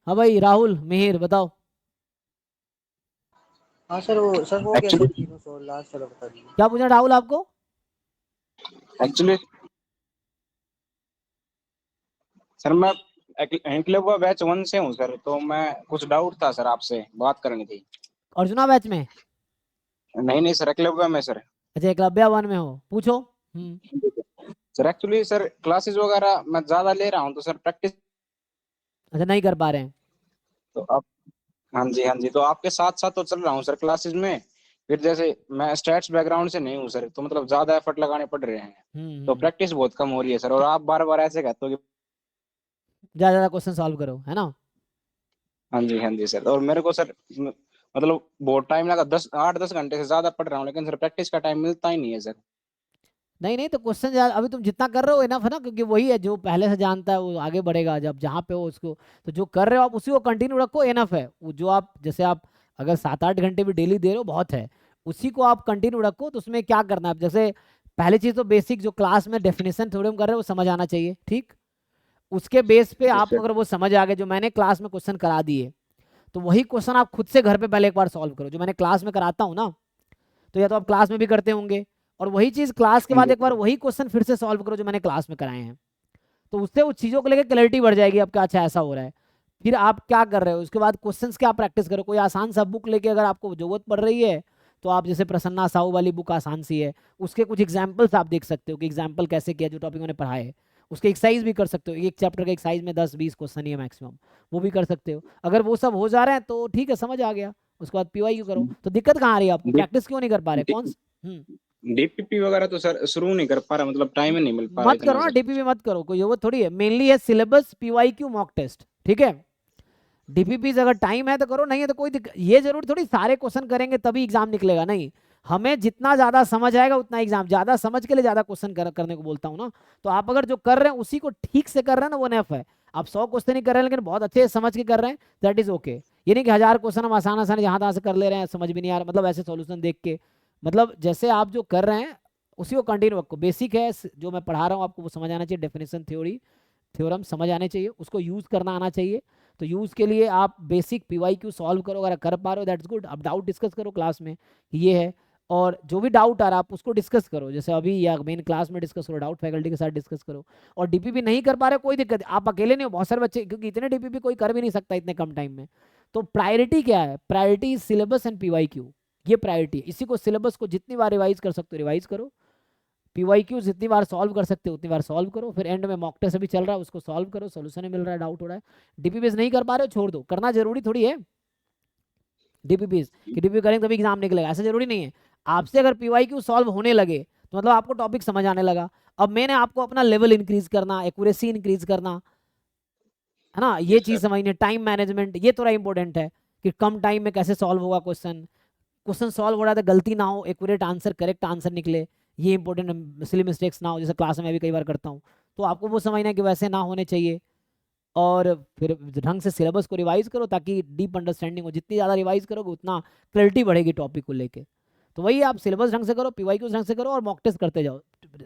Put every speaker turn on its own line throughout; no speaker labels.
हाँ भाई राहुल मिहिर बताओ।
हाँ सर वो कैसे
एक्चुअली
तीनों सौ लास्ट वाला बता दीजिए।
क्या पूछा राहुल आपको?
एक्चुअली सर मैं एंकलेव बैच 1 से हूँ सर, तो मैं कुछ डाउट था सर, आपसे बात करनी थी।
अर्जुना बैच में?
नहीं नहीं सर, एक्लेव में सर।
अच्छा एकलव्य वन में हो, पूछो।
सर एक्चुअली सर क्लासेस वगैरह मैं ज्यादा ले रहा हूँ, तो सर प्रैक्टिस
अच्छा नहीं कर पा रहे हैं।
तो आप। हाँ जी हाँ जी, तो आपके साथ साथ तो चल रहा हूँ सर क्लासेस में। फिर जैसे मैं स्टैट्स बैकग्राउंड से नहीं हूँ सर, तो मतलब ज्यादा एफर्ट लगाने पड़ रहे हैं। तो
हम्म।
प्रैक्टिस बहुत कम हो रही है सर, और आप बार बार ऐसे कहते हो कि
ज्यादा ज्यादा क्वेश्चन सॉल्व करो, है ना?
हाँ जी सर। और मेरे को सर मतलब बहुत टाइम लगा, 8-10 घंटे से ज्यादा पढ़ रहा हूँ, लेकिन सर प्रैक्टिस का टाइम मिलता ही नहीं है सर।
नहीं नहीं, तो क्वेश्चन अभी तुम जितना कर रहे हो इनफ है ना, क्योंकि वही है जो पहले से जानता है वो आगे बढ़ेगा जब जहाँ पे हो उसको। तो जो कर रहे हो आप उसी को कंटिन्यू रखो, इनफ है वो। जो आप जैसे आप अगर 7-8 घंटे भी डेली दे रहे हो बहुत है, उसी को आप कंटिन्यू रखो। तो उसमें क्या करना है आप, जैसे पहली चीज़ तो बेसिक जो क्लास में डेफिनेशन थ्योरम कर रहे हो वो समझ आना चाहिए, ठीक। उसके बेस पे
जी
आप
सर।
अगर वो समझ आ गए, जो मैंने क्लास में क्वेश्चन करा दिए, तो वही क्वेश्चन आप खुद से घर पे पहले एक बार सॉल्व करो, जो मैंने क्लास में कराता हूँ ना। तो या तो आप क्लास में भी करते होंगे, और वही चीज क्लास के
हाँ
बाद
जी
एक बार
सर।
वही क्वेश्चन फिर से सॉल्व करो जो मैंने क्लास में कराए हैं। तो उससे उस चीजों को लेकर क्लैरिटी बढ़ जाएगी आपका, अच्छा ऐसा हो रहा है। फिर आप क्या कर रहे हो उसके बाद क्वेश्चंस क्या प्रैक्टिस करो, कोई आसान सा बुक लेके अगर आपको जरूरत पड़ रही है, तो आप जैसे प्रसन्ना साहू वाली बुक आसान सी है, उसके कुछ एग्जाम्पल्स आप देख सकते हो कि एग्जाम्पल कैसे किया जो टॉपिक मैंने पढ़ाए है। उसके एक्सरसाइज भी कर सकते हो, एक चैप्टर के एक्सरसाइज में 10-20 क्वेश्चन ही है मैक्सिमम, वो भी कर सकते हो। अगर वो सब हो जा रहे हैं तो ठीक है, समझ आ गया। उसके बाद पीवाईक्यू करो। तो दिक्कत कहाँ आ रही है आपको,
डी,
प्रैक्टिस क्यों नहीं कर पा रहे,
डी,
कौन हम्म।
डीपीपी वगैरह तो सर शुरू नहीं कर पा रहा, मतलब टाइम ही नहीं मिल पा रहा
मत
इतना
करो ना
सर।
डीपीपी, मत करो, कोई जरूरत थोड़ी है। मेनली है सिलेबस, पीवाईक्यू, मॉक टेस्ट, ठीक है। डीपीपी अगर टाइम है तो करो, नहीं है तो कोई दिक्कत। ये जरूरी थोड़ी सारे क्वेश्चन करेंगे तभी एग्जाम निकलेगा, नहीं। हमें जितना ज्यादा समझ आएगा उतना एग्जाम, ज्यादा समझ के लिए ज्यादा क्वेश्चन करने को बोलता हूँ ना। तो आप अगर जो कर रहे हैं उसी को ठीक से कर रहे हैं ना, वो नेफ है। आप 100 क्वेश्चन ही कर रहे हैं लेकिन बहुत अच्छे से समझ के कर रहे हैं, दैट इज ओके। ये नहीं कि 1000 क्वेश्चन हम आसान आसान यहाँ तहाँ से कर ले रहे हैं, समझ भी नहीं आ रहा, मतलब ऐसे सॉल्यूशन देख के। मतलब जैसे आप जो कर रहे हैं उसी को कंटिन्यू रखो। बेसिक है जो मैं पढ़ा रहा हूँ आपको वो समझ आना चाहिए, डेफिनेशन थ्योरी थ्योरम समझ आने चाहिए, उसको यूज करना आना चाहिए। तो यूज के लिए आप बेसिक पीवाईक्यू सॉल्व करो, अगर कर पा रहे हो दैट्स गुड। आप डाउट डिस्कस करो क्लास में कि ये है, और जो भी डाउट आ रहा है आप उसको डिस्कस करो, जैसे अभी या मेन क्लास में डिस्कस करो, डाउट फैकल्टी के साथ डिस्कस करो। और डीपीपी नहीं कर पा रहे कोई दिक्कत, आप अकेले नहीं हो, बहुत सारे बच्चे, क्योंकि इतने डीपीपी कोई कर भी नहीं सकता इतने कम टाइम में। तो प्रायोरिटी क्या है, प्रायोरिटी सिलेबस एंड पीवाईक्यू, ये प्रायोरिटी है। इसी को सिलेबस को जितनी बार रिवाइज कर सकते हो रिवाइज करो, पीवाईक्यू जितनी बार सॉल्व कर सकते हो उतनी बार सॉल्व करो, फिर एंड में मॉक टेस्ट अभी चल रहा है उसको सॉल्व करो, सोल्यूशन नहीं मिल रहा है, डाउट हो रहा है। डीपीपीएस नहीं कर पा रहे हो छोड़ दो, करना जरूरी थोड़ी है डीपीपीएस कि डीपीपी करेंगे तभी एग्जाम निकलेगा, ऐसा जरूरी नहीं है। आपसे अगर पीवाईक्यू सॉल्व होने लगे तो मतलब आपको टॉपिक समझ आने लगा। अब मैंने आपको अपना लेवल इंक्रीज करना, एक्यूरेसी इंक्रीज करना, है ना,
जी
ये चीज
सर।
समझनी, टाइम मैनेजमेंट ये थोड़ा इंपॉर्टेंट है कि कम टाइम में कैसे सॉल्व होगा क्वेश्चन। क्वेश्चन सॉल्व हो रहा है तो गलती ना हो, एक्यूरेट आंसर, करेक्ट आंसर निकले, ये इंपॉर्टेंट, सिली मिस्टेक्स ना हो, जैसे क्लास में भी कई बार करता हूँ। तो आपको वो समझना है कि वैसे ना होने चाहिए। और फिर ढंग से सिलेबस को रिवाइज करो ताकि डीप अंडरस्टैंडिंग हो, जितनी ज़्यादा रिवाइज करोगे उतना क्लैरिटी बढ़ेगी टॉपिक को लेके। तो वही आप सिलेबस ढंग से करो, पीवाईक्यू ढंग से करो, और मॉक टेस्ट करते जाओ।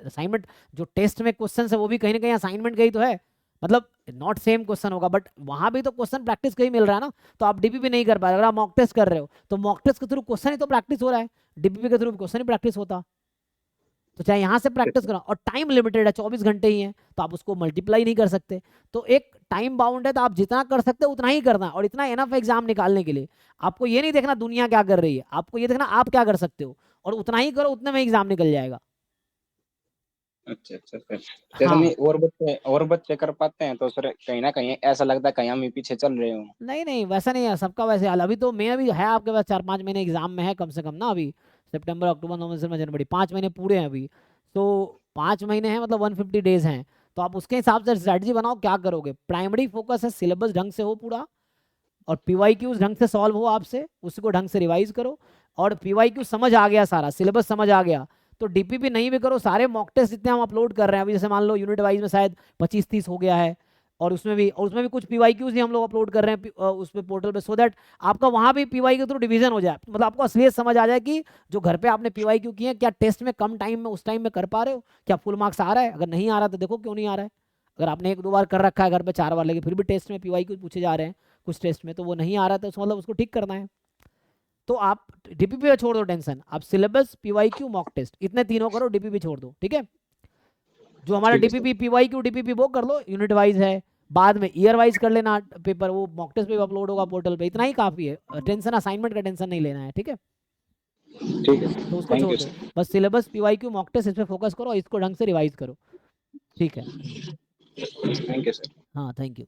असाइनमेंट जो टेस्ट में क्वेश्चन है वो भी कहीं ना कहीं असाइनमेंट का ही तो है, मतलब नॉट सेम क्वेश्चन होगा बट वहां भी तो क्वेश्चन प्रैक्टिस का ही मिल रहा है ना। तो आप डीपीपी नहीं कर पा रहे, अगर आप मॉक टेस्ट कर रहे हो तो मॉक टेस्ट के थ्रू क्वेश्चन ही तो प्रैक्टिस हो रहा है, डीपीपी के थ्रू क्वेश्चन ही प्रैक्टिस होता। तो चाहे यहाँ से प्रैक्टिस करो, और टाइम लिमिटेड है, 24 घंटे ही है, तो आप उसको मल्टीप्लाई नहीं कर सकते। तो एक टाइम बाउंड है, तो आप जितना कर सकते हो उतना ही करना है, और इतना एनफ एग्जाम निकालने के लिए। आपको ये नहीं देखना दुनिया क्या कर रही है, आपको ये देखना आप क्या कर सकते हो, और उतना ही करो, उतने में एग्जाम निकल जाएगा।
अच्छा अच्छा सर। जैसे
हाँ।
नहीं और बच्चे कर पाते हैं, तो सर कहीं ना कहीं ऐसा लगता है कहीं हम ही पीछे चल रहे हो।
नहीं नहीं वैसा नहीं है, सबका वैसे हाल। अभी तो मैं अभी है आपके पास 4-5 महीने एग्जाम में है कम से कम ना, अभी सितंबर अक्टूबर नवंबर जनवरी 5 महीने पूरे हैं अभी। तो 5 महीने हैं मतलब 150 डेज हैं। तो आप उसके हिसाब से स्ट्रैटेजी बनाओ क्या करोगे। प्राइमरी फोकस है सिलेबस ढंग से हो पूरा, और पीवाईक्यूज ढंग से सॉल्व हो आपसे, उसको ढंग से रिवाइज करो। और पीवाईक्यू समझ आ गया, सारा सिलेबस समझ आ गया, तो डीपीपी नहीं भी करो, सारे मॉक टेस्ट जितने हम अपलोड कर रहे हैं अभी, जैसे मान लो यूनिट वाइज में शायद 25-30 हो गया है, और उसमें भी कुछ पीवाईक्यूज ही हम लोग अपलोड कर रहे हैं उस पे पोर्टल पे, सो दैट आपका वहां भी पीवाई के थ्रू डिवीजन हो जाए, मतलब आपको असलियत समझ आ जाए कि जो घर पे आपने पीवाईक्यू किए हैं क्या टेस्ट में कम टाइम में उस टाइम में कर पा रहे हो, क्या फुल मार्क्स आ रहा है, अगर नहीं आ रहा तो देखो क्यों नहीं आ रहा है। अगर आपने 1-2 बार कर रखा है घर पे 4 बार लगे फिर भी टेस्ट में पीवाईक्यू पूछे जा रहे हैं, कुछ टेस्ट में, तो वो नहीं आ रहा था, उसका मतलब उसको ठीक करना है। तो आप डीपीपी पे छोड़ दो टेंशन, आप सिलेबस, पीवाईक्यू, मॉक टेस्ट, इतने तीनों करो, डीपीपी छोड़ दो, ठीक है। जो हमारा
ठीक है सर।
डीपीपी, पीवाईक्यू, डीपीपी वो कर लो, यूनिट वाइज है, बाद में ईयर वाइज कर लेना पेपर, वो मॉक टेस्ट पे अपलोड होगा पोर्टल पे, इतना ही काफी है। टेंशन असाइनमेंट का टेंशन नहीं लेना है, ठीक है।
ठीक है
तो उसको
थैंक
छोड़
यू
दो,
सर।
बस सिलेबस, पीवाईक्यू, मॉक टेस्ट, इस पे फोकस करो, इसको ढंग से रिवाइज करो, ठीक है।
Thank you sir.
हाँ, थैंक यू।